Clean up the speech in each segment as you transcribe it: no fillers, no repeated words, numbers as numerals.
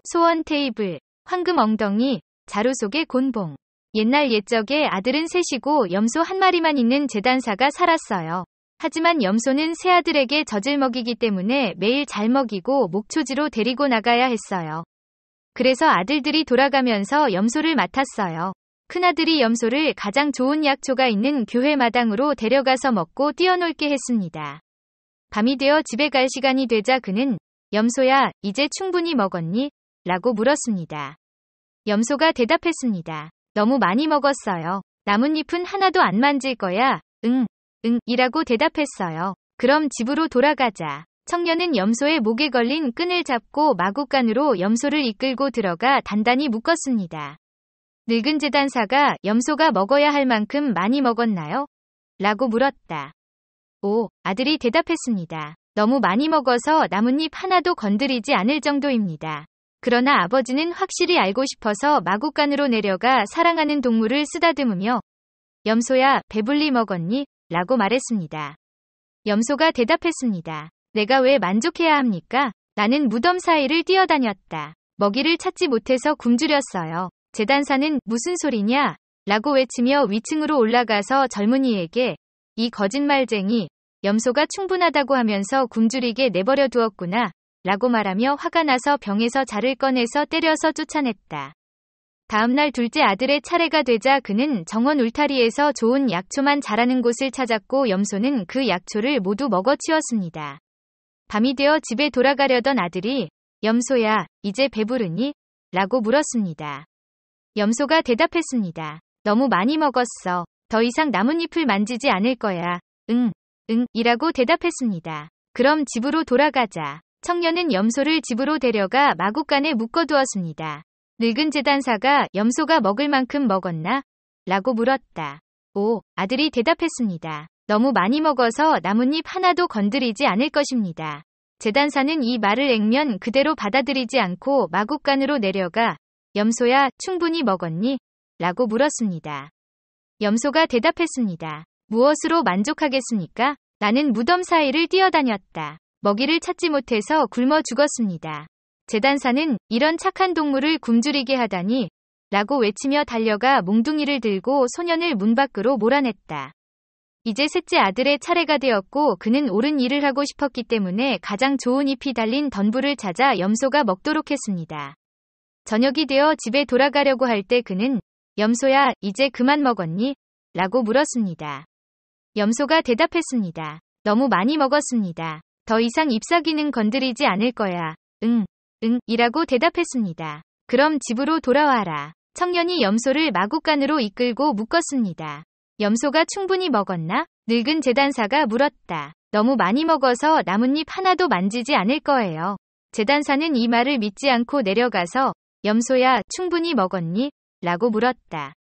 소원 테이블, 황금 엉덩이, 자루 속의 곤봉. 옛날 옛적에 아들은 셋이고 염소 한 마리만 있는 제단사가 살았어요. 하지만 염소는 세 아들에게 젖을 먹이기 때문에 매일 잘 먹이고 목초지로 데리고 나가야 했어요. 그래서 아들들이 돌아가면서 염소를 맡았어요. 큰아들이 염소를 가장 좋은 약초가 있는 교회 마당으로 데려가서 먹고 뛰어놀게 했습니다. 밤이 되어 집에 갈 시간이 되자 그는 염소야, 이제 충분히 먹었니? 라고 물었습니다. 염소가 대답했습니다. 너무 많이 먹었어요. 나뭇잎은 하나도 안 만질 거야. 응, 이라고 대답했어요. 그럼 집으로 돌아가자. 청년은 염소의 목에 걸린 끈을 잡고 마구간으로 염소를 이끌고 들어가 단단히 묶었습니다. 늙은 제단사가 염소가 먹어야 할 만큼 많이 먹었나요? 라고 물었다. 오, 아들이 대답했습니다. 너무 많이 먹어서 나뭇잎 하나도 건드리지 않을 정도입니다. 그러나 아버지는 확실히 알고 싶어서 마구간으로 내려가 사랑하는 동물을 쓰다듬으며 염소야, 배불리 먹었니? 라고 말했습니다. 염소가 대답했습니다. 내가 왜 만족해야 합니까? 나는 무덤 사이를 뛰어다녔다. 먹이를 찾지 못해서 굶주렸어요. 제단사는 무슨 소리냐? 라고 외치며 위층으로 올라가서 젊은이에게 이 거짓말쟁이, 염소가 충분하다고 하면서 굶주리게 내버려 두었구나. 라고 말하며 화가 나서 병에서 자를 꺼내서 때려서 쫓아냈다. 다음날 둘째 아들의 차례가 되자 그는 정원 울타리에서 좋은 약초만 자라는 곳을 찾았고 염소는 그 약초를 모두 먹어치웠습니다. 밤이 되어 집에 돌아가려던 아들이 염소야, 이제 배부르니? 라고 물었습니다. 염소가 대답했습니다. 너무 많이 먹었어. 더 이상 나뭇잎을 만지지 않을 거야. 응, 이라고 대답했습니다. 그럼 집으로 돌아가자. 청년은 염소를 집으로 데려가 마구간에 묶어두었습니다. 늙은 제단사가 염소가 먹을 만큼 먹었나? 라고 물었다. 오, 아들이 대답했습니다. 너무 많이 먹어서 나뭇잎 하나도 건드리지 않을 것입니다. 제단사는 이 말을 액면 그대로 받아들이지 않고 마구간으로 내려가 염소야, 충분히 먹었니? 라고 물었습니다. 염소가 대답했습니다. 무엇으로 만족하겠습니까? 나는 무덤 사이를 뛰어다녔다. 먹이를 찾지 못해서 굶어 죽었습니다. 제단사는 이런 착한 동물을 굶주리게 하다니 라고 외치며 달려가 몽둥이를 들고 소년을 문 밖으로 몰아냈다. 이제 셋째 아들의 차례가 되었고 그는 옳은 일을 하고 싶었기 때문에 가장 좋은 잎이 달린 던부를 찾아 염소가 먹도록 했습니다. 저녁이 되어 집에 돌아가려고 할 때 그는 염소야, 이제 그만 먹었니? 라고 물었습니다. 염소가 대답했습니다. 너무 많이 먹었습니다. 더 이상 잎사귀는 건드리지 않을 거야. 이라고 대답했습니다. 그럼 집으로 돌아와라. 청년이 염소를 마구간으로 이끌고 묶었습니다. 염소가 충분히 먹었나? 늙은 제단사가 물었다. 너무 많이 먹어서 나뭇잎 하나도 만지지 않을 거예요. 제단사는 이 말을 믿지 않고 내려가서 염소야, 충분히 먹었니? 라고 물었다.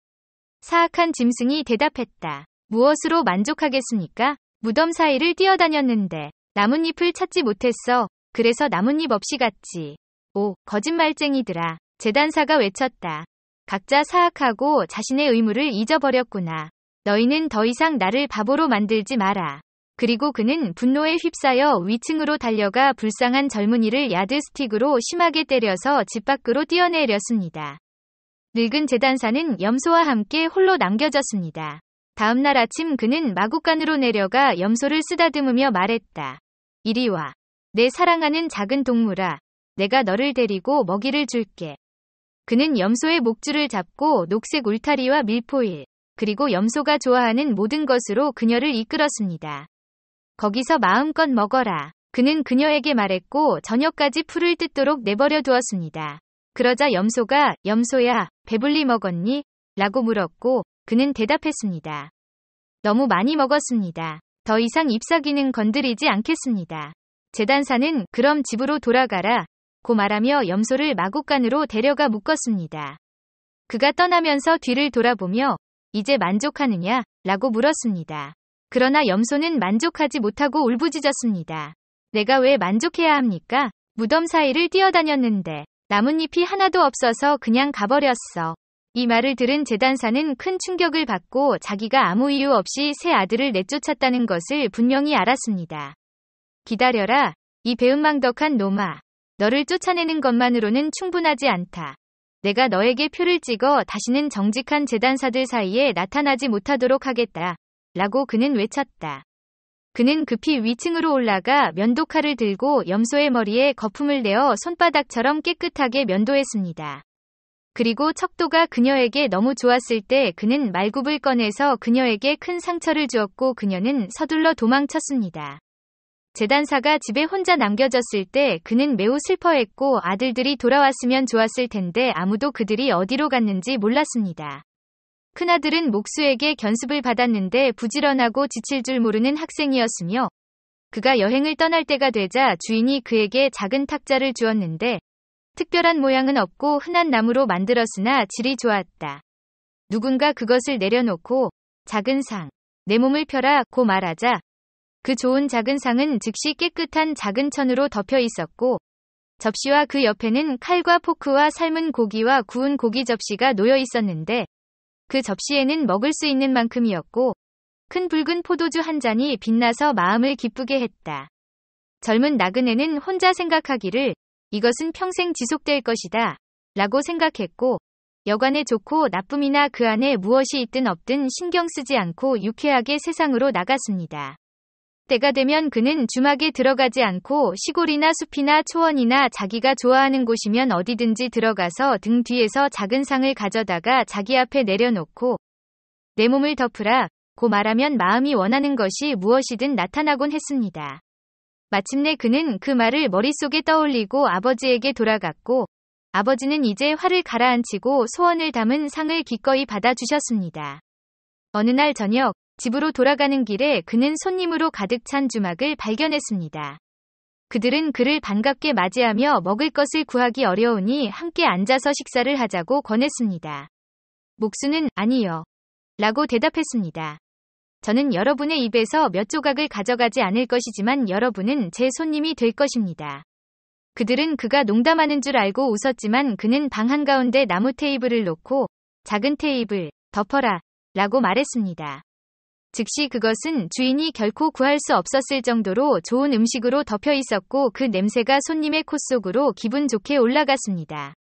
사악한 짐승이 대답했다. 무엇으로 만족하겠습니까? 무덤 사이를 뛰어다녔는데 나뭇잎을 찾지 못했어. 그래서 나뭇잎 없이 갔지. 오, 거짓말쟁이들아. 제단사가 외쳤다. 각자 사악하고 자신의 의무를 잊어버렸구나. 너희는 더 이상 나를 바보로 만들지 마라. 그리고 그는 분노에 휩싸여 위층으로 달려가 불쌍한 젊은이를 야드스틱으로 심하게 때려서 집 밖으로 뛰어내렸습니다. 늙은 제단사는 염소와 함께 홀로 남겨졌습니다. 다음 날 아침 그는 마구간으로 내려가 염소를 쓰다듬으며 말했다. 이리 와. 내 사랑하는 작은 동물아. 내가 너를 데리고 먹이를 줄게. 그는 염소의 목줄을 잡고 녹색 울타리와 밀포일, 그리고 염소가 좋아하는 모든 것으로 그녀를 이끌었습니다. 거기서 마음껏 먹어라. 그는 그녀에게 말했고 저녁까지 풀을 뜯도록 내버려 두었습니다. 그러자 염소가 염소야, 배불리 먹었니? 라고 물었고 그는 대답했습니다. 너무 많이 먹었습니다. 더 이상 잎사귀는 건드리지 않겠습니다. 제단사는 그럼 집으로 돌아가라 고 말하며 염소를 마구간으로 데려가 묶었습니다. 그가 떠나면서 뒤를 돌아보며 이제 만족하느냐? 라고 물었습니다. 그러나 염소는 만족하지 못하고 울부짖었습니다. 내가 왜 만족해야 합니까? 무덤 사이를 뛰어다녔는데 나뭇잎이 하나도 없어서 그냥 가버렸어. 이 말을 들은 제단사는 큰 충격을 받고 자기가 아무 이유 없이 새 아들을 내쫓았다는 것을 분명히 알았습니다. 기다려라, 이 배은망덕한 놈아. 너를 쫓아내는 것만으로는 충분하지 않다. 내가 너에게 표를 찍어 다시는 정직한 재단사들 사이에 나타나지 못하도록 하겠다. 라고 그는 외쳤다. 그는 급히 위층으로 올라가 면도칼을 들고 염소의 머리에 거품을 내어 손바닥처럼 깨끗하게 면도했습니다. 그리고 척도가 그녀에게 너무 좋았을 때 그는 말굽을 꺼내서 그녀에게 큰 상처를 주었고 그녀는 서둘러 도망쳤습니다. 재단사가 집에 혼자 남겨졌을 때 그는 매우 슬퍼했고 아들들이 돌아왔으면 좋았을 텐데 아무도 그들이 어디로 갔는지 몰랐습니다. 큰아들은 목수에게 견습을 받았는데 부지런하고 지칠 줄 모르는 학생이었으며 그가 여행을 떠날 때가 되자 주인이 그에게 작은 탁자를 주었는데 특별한 모양은 없고 흔한 나무로 만들었으나 질이 좋았다. 누군가 그것을 내려놓고 작은 상, 내 몸을 펴라 고 말하자 그 좋은 작은 상은 즉시 깨끗한 작은 천으로 덮여 있었고 접시와 그 옆에는 칼과 포크와 삶은 고기와 구운 고기 접시가 놓여 있었는데 그 접시에는 먹을 수 있는 만큼이었고 큰 붉은 포도주 한 잔이 빛나서 마음을 기쁘게 했다. 젊은 나그네는 혼자 생각하기를 이것은 평생 지속될 것이다 라고 생각했고 여간에 좋고 나쁨이나 그 안에 무엇이 있든 없든 신경 쓰지 않고 유쾌하게 세상으로 나갔습니다. 때가 되면 그는 주막에 들어가지 않고 시골이나 숲이나 초원이나 자기가 좋아하는 곳이면 어디든지 들어가서 등 뒤에서 작은 상을 가져다가 자기 앞에 내려놓고 내 몸을 덮으라 고 말하면 마음이 원하는 것이 무엇이든 나타나곤 했습니다. 마침내 그는 그 말을 머릿속에 떠올리고 아버지에게 돌아갔고 아버지는 이제 화를 가라앉히고 소원을 담은 상을 기꺼이 받아주셨습니다. 어느 날 저녁 집으로 돌아가는 길에 그는 손님으로 가득 찬 주막을 발견했습니다. 그들은 그를 반갑게 맞이하며 먹을 것을 구하기 어려우니 함께 앉아서 식사를 하자고 권했습니다. 목수는 아니요. 라고 대답했습니다. 저는 여러분의 입에서 몇 조각을 가져가지 않을 것이지만 여러분은 제 손님이 될 것입니다. 그들은 그가 농담하는 줄 알고 웃었지만 그는 방 한가운데 나무 테이블을 놓고 작은 테이블, 덮어라 라고 말했습니다. 즉시 그것은 주인이 결코 구할 수 없었을 정도로 좋은 음식으로 덮여 있었고 그 냄새가 손님의 콧 속으로 기분 좋게 올라갔습니다.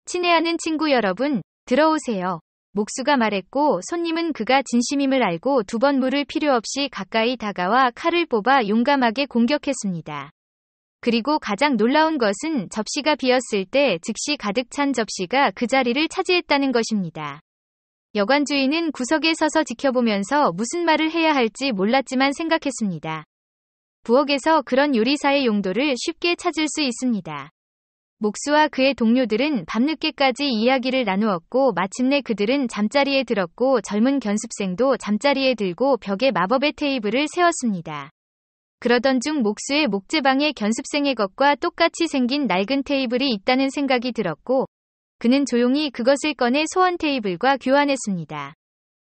친애하는 친구 여러분, 들어오세요. 목수가 말했고 손님은 그가 진심임을 알고 두 번 물을 필요 없이 가까이 다가와 칼을 뽑아 용감하게 공격했습니다. 그리고 가장 놀라운 것은 접시가 비었을 때 즉시 가득 찬 접시가 그 자리를 차지했다는 것입니다. 여관주인은 구석에 서서 지켜보면서 무슨 말을 해야 할지 몰랐지만 생각했습니다. 부엌에서 그런 요리사의 용도를 쉽게 찾을 수 있습니다. 목수와 그의 동료들은 밤늦게까지 이야기를 나누었고 마침내 그들은 잠자리에 들었고 젊은 견습생도 잠자리에 들고 벽에 마법의 테이블을 세웠습니다. 그러던 중 목수의 목재방에 견습생의 것과 똑같이 생긴 낡은 테이블이 있다는 생각이 들었고 그는 조용히 그것을 꺼내 소원 테이블과 교환했습니다.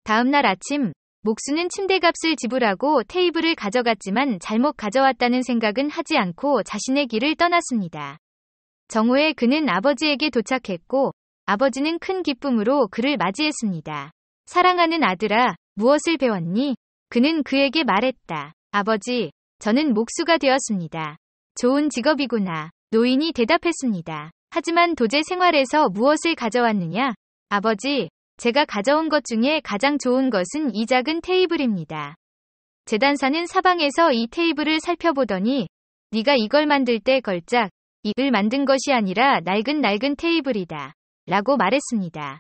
다음 날 아침, 목수는 침대값을 지불하고 테이블을 가져갔지만 잘못 가져왔다는 생각은 하지 않고 자신의 길을 떠났습니다. 정오에 그는 아버지에게 도착했고 아버지는 큰 기쁨으로 그를 맞이했습니다. 사랑하는 아들아, 무엇을 배웠니? 그는 그에게 말했다. 아버지, 저는 목수가 되었습니다. 좋은 직업이구나. 노인이 대답했습니다. 하지만 도제 생활에서 무엇을 가져왔느냐? 아버지, 제가 가져온 것 중에 가장 좋은 것은 이 작은 테이블입니다. 재단사는 사방에서 이 테이블을 살펴보더니 네가 이걸 만들 때 걸작 이을 만든 것이 아니라 낡은 테이블이다. 라고 말했습니다.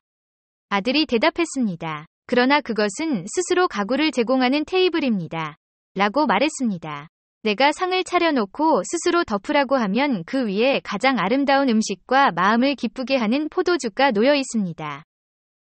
아들이 대답했습니다. 그러나 그것은 스스로 가구를 제공하는 테이블입니다. 라고 말했습니다. 내가 상을 차려놓고 스스로 덮으라고 하면 그 위에 가장 아름다운 음식과 마음을 기쁘게 하는 포도주가 놓여 있습니다.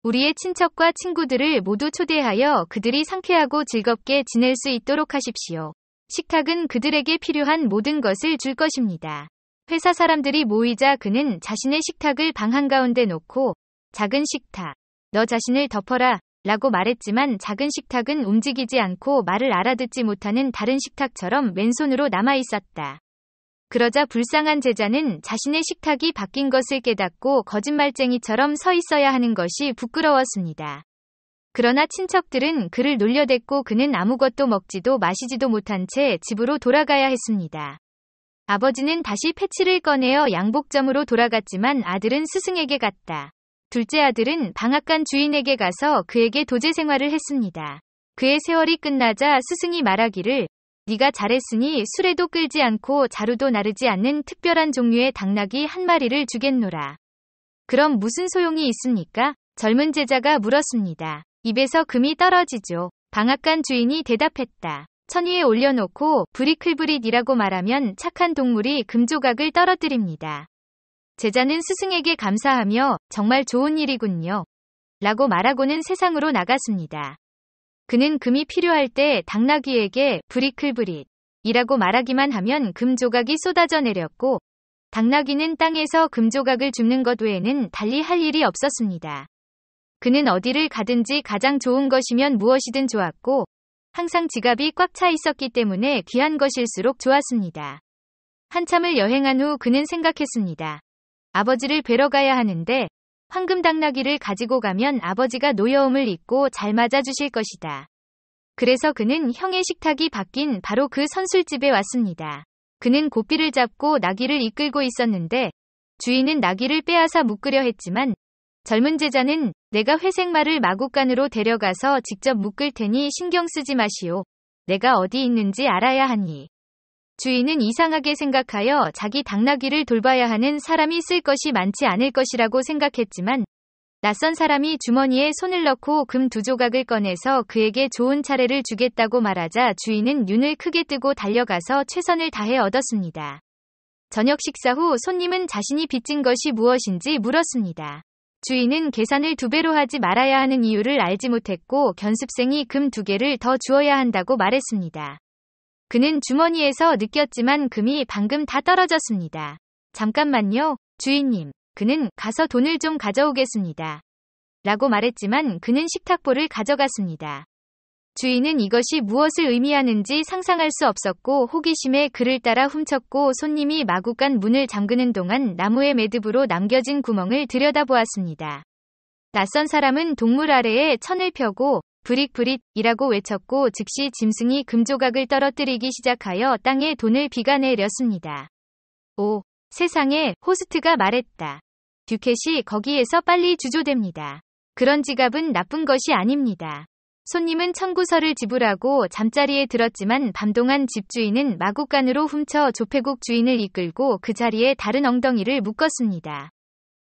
우리의 친척과 친구들을 모두 초대하여 그들이 상쾌하고 즐겁게 지낼 수 있도록 하십시오. 식탁은 그들에게 필요한 모든 것을 줄 것입니다. 회사 사람들이 모이자 그는 자신의 식탁을 방 한가운데 놓고 작은 식탁, 너 자신을 덮어라 라고 말했지만 작은 식탁은 움직이지 않고 말을 알아듣지 못하는 다른 식탁처럼 맨손으로 남아 있었다. 그러자 불쌍한 제자는 자신의 식탁이 바뀐 것을 깨닫고 거짓말쟁이처럼 서 있어야 하는 것이 부끄러웠습니다. 그러나 친척들은 그를 놀려댔고 그는 아무것도 먹지도 마시지도 못한 채 집으로 돌아가야 했습니다. 아버지는 다시 패치를 꺼내어 양복점으로 돌아갔지만 아들은 스승에게 갔다. 둘째 아들은 방앗간 주인에게 가서 그에게 도제 생활을 했습니다. 그의 세월이 끝나자 스승이 말하기를 네가 잘했으니 수레도 끌지 않고 자루도 나르지 않는 특별한 종류의 당나귀 한 마리를 주겠노라. 그럼 무슨 소용이 있습니까? 젊은 제자가 물었습니다. 입에서 금이 떨어지죠. 방앗간 주인이 대답했다. 천 위에 올려놓고 브릿클브릿이라고 말하면 착한 동물이 금조각을 떨어뜨립니다. 제자는 스승에게 감사하며 정말 좋은 일이군요. 라고 말하고는 세상으로 나갔습니다. 그는 금이 필요할 때 당나귀에게 브릿클브릿이라고 말하기만 하면 금조각이 쏟아져 내렸고 당나귀는 땅에서 금조각을 줍는 것 외에는 달리 할 일이 없었습니다. 그는 어디를 가든지 가장 좋은 것이면 무엇이든 좋았고 항상 지갑이 꽉 차 있었기 때문에 귀한 것일수록 좋았습니다. 한참을 여행한 후 그는 생각했습니다. 아버지를 뵈러 가야 하는데 황금 당나귀를 가지고 가면 아버지가 노여움을 잊고 잘 맞아주실 것이다. 그래서 그는 형의 식탁이 바뀐 바로 그 선술집에 왔습니다. 그는 고삐를 잡고 나귀를 이끌고 있었는데 주인은 나귀를 빼앗아 묶으려 했지만 젊은 제자는 내가 회색말을 마구간으로 데려가서 직접 묶을 테니 신경 쓰지 마시오. 내가 어디 있는지 알아야 하니. 주인은 이상하게 생각하여 자기 당나귀를 돌봐야 하는 사람이 쓸 것이 많지 않을 것이라고 생각했지만 낯선 사람이 주머니에 손을 넣고 금 2조각을 꺼내서 그에게 좋은 차례를 주겠다고 말하자 주인은 눈을 크게 뜨고 달려가서 최선을 다해 얻었습니다. 저녁 식사 후 손님은 자신이 빚진 것이 무엇인지 물었습니다. 주인은 계산을 2배로 하지 말아야 하는 이유를 알지 못했고 견습생이 금 2개를 더 주어야 한다고 말했습니다. 그는 주머니에서 느꼈지만 금이 방금 다 떨어졌습니다. 잠깐만요, 주인님. 그는 가서 돈을 좀 가져오겠습니다. 라고 말했지만 그는 식탁보를 가져갔습니다. 주인은 이것이 무엇을 의미하는지 상상할 수 없었고 호기심에 그를 따라 훔쳤고 손님이 마구간 문을 잠그는 동안 나무의 매듭으로 남겨진 구멍을 들여다보았습니다. 낯선 사람은 동물 아래에 천을 펴고 브릿브릿이라고 외쳤고 즉시 짐승이 금조각을 떨어뜨리기 시작하여 땅에 돈을 비가내렸습니다. 오, 세상에, 호스트가 말했다. 듀켓이 거기에서 빨리 주조됩니다. 그런 지갑은 나쁜 것이 아닙니다. 손님은 청구서를 지불하고 잠자리에 들었지만 밤 동안 집주인은 마구간으로 훔쳐 조폐국 주인을 이끌고 그 자리에 다른 엉덩이를 묶었습니다.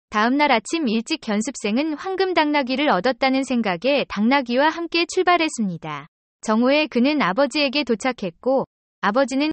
다음날 아침 일찍 견습생은 황금 당나귀를 얻었다는 생각에 당나귀와 함께 출발했습니다. 정오에 그는 아버지에게 도착했고 아버지는